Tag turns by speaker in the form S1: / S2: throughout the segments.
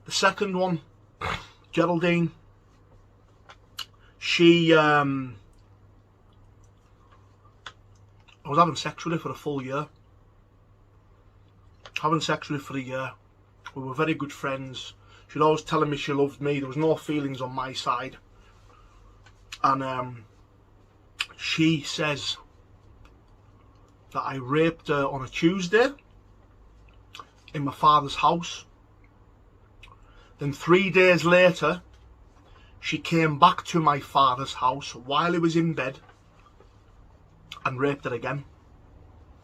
S1: The second one, Geraldine, she, I was having sex with her for a full year. Having sex with her for a year. We were very good friends. She'd always telling me she loved me. There was no feelings on my side. And she says that I raped her on a Tuesday in my father's house. Then 3 days later, she came back to my father's house while he was in bed and raped her again.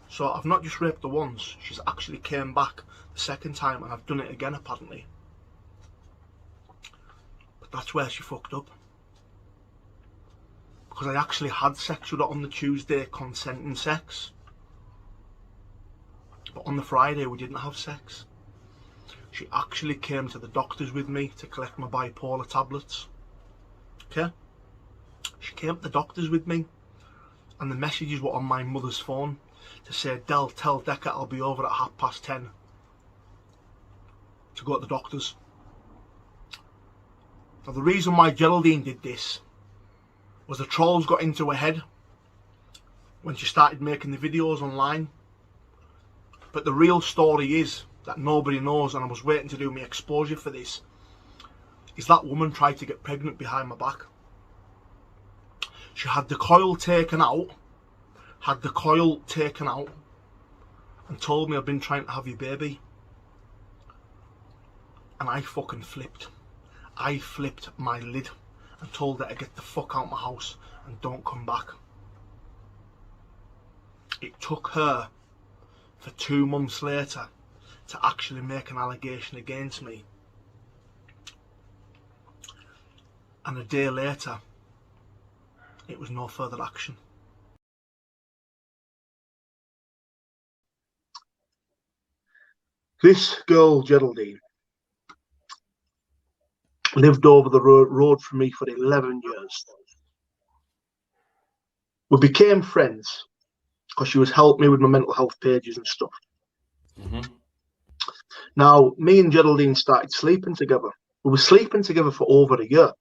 S1: So I've not just raped her once, she's actually came back the second time and I've done it again apparently. But that's where she fucked up. Because I actually had sex with her on the Tuesday, consenting sex. But on the Friday we didn't have sex. She actually came to the doctors with me to collect my bipolar tablets. Okay? She came to the doctors with me and the messages were on my mother's phone to say, Del, tell Decca I'll be over at 10:30 to go to the doctors. Now the reason why Geraldine did this was the trolls got into her head when she started making the videos online. But the real story is that nobody knows, and I was waiting to do my exposure for this, is that woman tried to get pregnant behind my back. She had the coil taken out, and told me I've been trying to have your baby. And I fucking flipped. I flipped my lid and told her to get the fuck out of my house and don't come back. It took her for 2 months later to actually make an allegation against me. And a day later, it was no further action. This girl, Geraldine, lived over the road from me for 11 years. We became friends because she was helping me with my mental health pages and stuff. Now, me and Geraldine started sleeping together. We were sleeping together for over a year.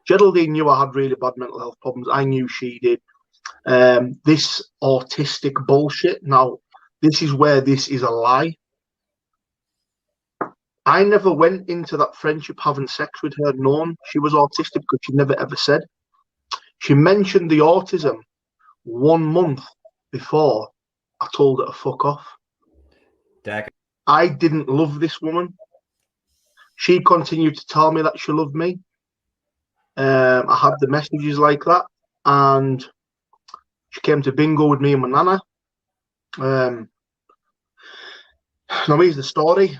S1: Geraldine knew I had really bad mental health problems. I knew she did. This autistic bullshit. Now, this is where this is a lie. I never went into that friendship having sex with her knowing she was autistic because she never ever said. She mentioned the autism 1 month before I told her to fuck off.
S2: Decca.
S1: I didn't love this woman. She continued to tell me that she loved me. I had the messages like that, and she came to bingo with me and my nana. Now here's the story,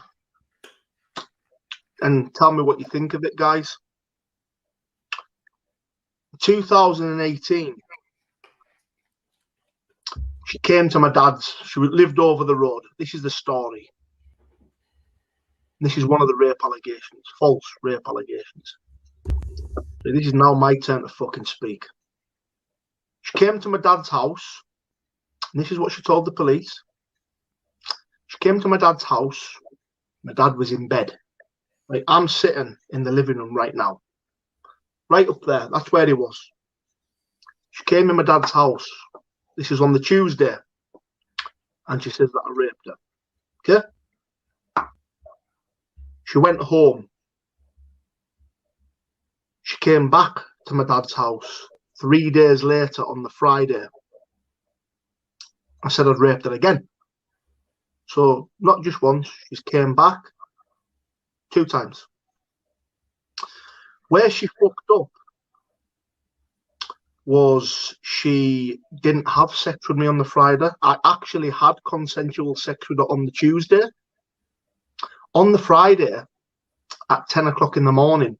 S1: and tell me what you think of it, guys. 2018, she came to my dad's. She lived over the road. This is the story. This is one of the rape allegations, false rape allegations. So this is now my turn to fucking speak. She came to my dad's house, and this is what she told the police. She came to my dad's house. My dad was in bed. Like, I'm sitting in the living room right now. Right up there. That's where he was. She came in my dad's house. This is on the Tuesday. And she says that I raped her. Okay? She went home. She came back to my dad's house 3 days later on the Friday. I said I'd raped her again. So not just once, she came back 2 times. Where she fucked up was she didn't have sex with me on the Friday. I actually had consensual sex with her on the Tuesday. On the Friday at 10 o'clock in the morning,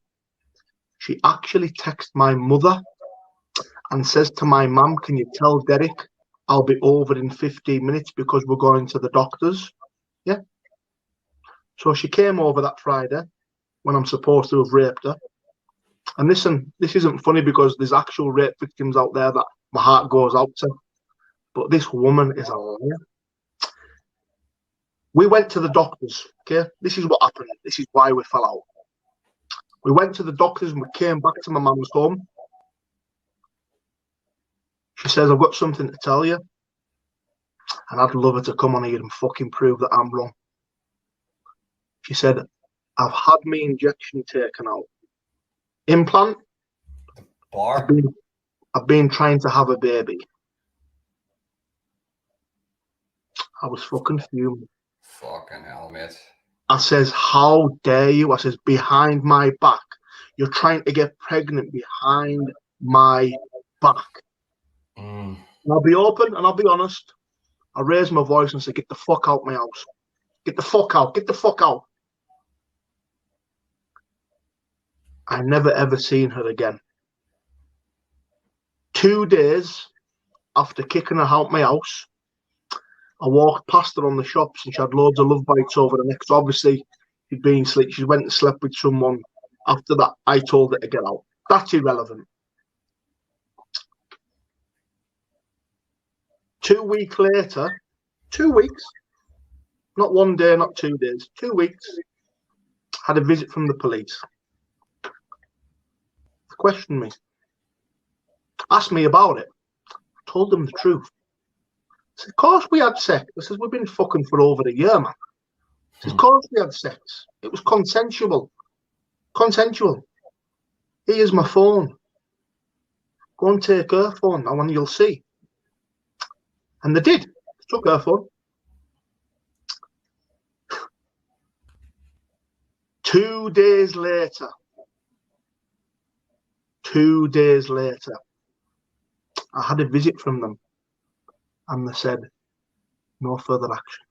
S1: she actually texted my mother and says to my mum, can you tell Derek I'll be over in 15 minutes because we're going to the doctors? Yeah. So she came over that Friday when I'm supposed to have raped her. And listen, this isn't funny because there's actual rape victims out there that my heart goes out to. But this woman is a liar. We went to the doctors, okay? This is what happened. This is why we fell out. We went to the doctors and we came back to my mum's home. She says, I've got something to tell you. And I'd love her to come on here and fucking prove that I'm wrong. She said, I've had my injection taken out. Implant.
S2: Bar.
S1: I've been trying to have a baby. I was fucking fuming.
S2: Fucking hell, mate.
S1: I says, how dare you? I says, behind my back. You're trying to get pregnant behind my back. And I'll be open and I'll be honest. I raised my voice and said, get the fuck out my house. Get the fuck out. Get the fuck out. I never ever seen her again. 2 days after kicking her out my house, I walked past her on the shops and she had loads of love bites over the neck. So obviously, she went and slept with someone. After that, I told her to get out. That's irrelevant. 2 weeks later, 2 weeks, not 1 day, not 2 days, 2 weeks, had a visit from the police. They questioned me, asked me about it. I told them the truth. I said, of course we had sex. I said, we've been fucking for over a year, man. I said, of course we had sex. It was consensual. Consensual. Here's my phone. Go and take her phone now and you'll see. And they did. They took her phone. 2 days later, 2 days later, I had a visit from them and they said, no further action.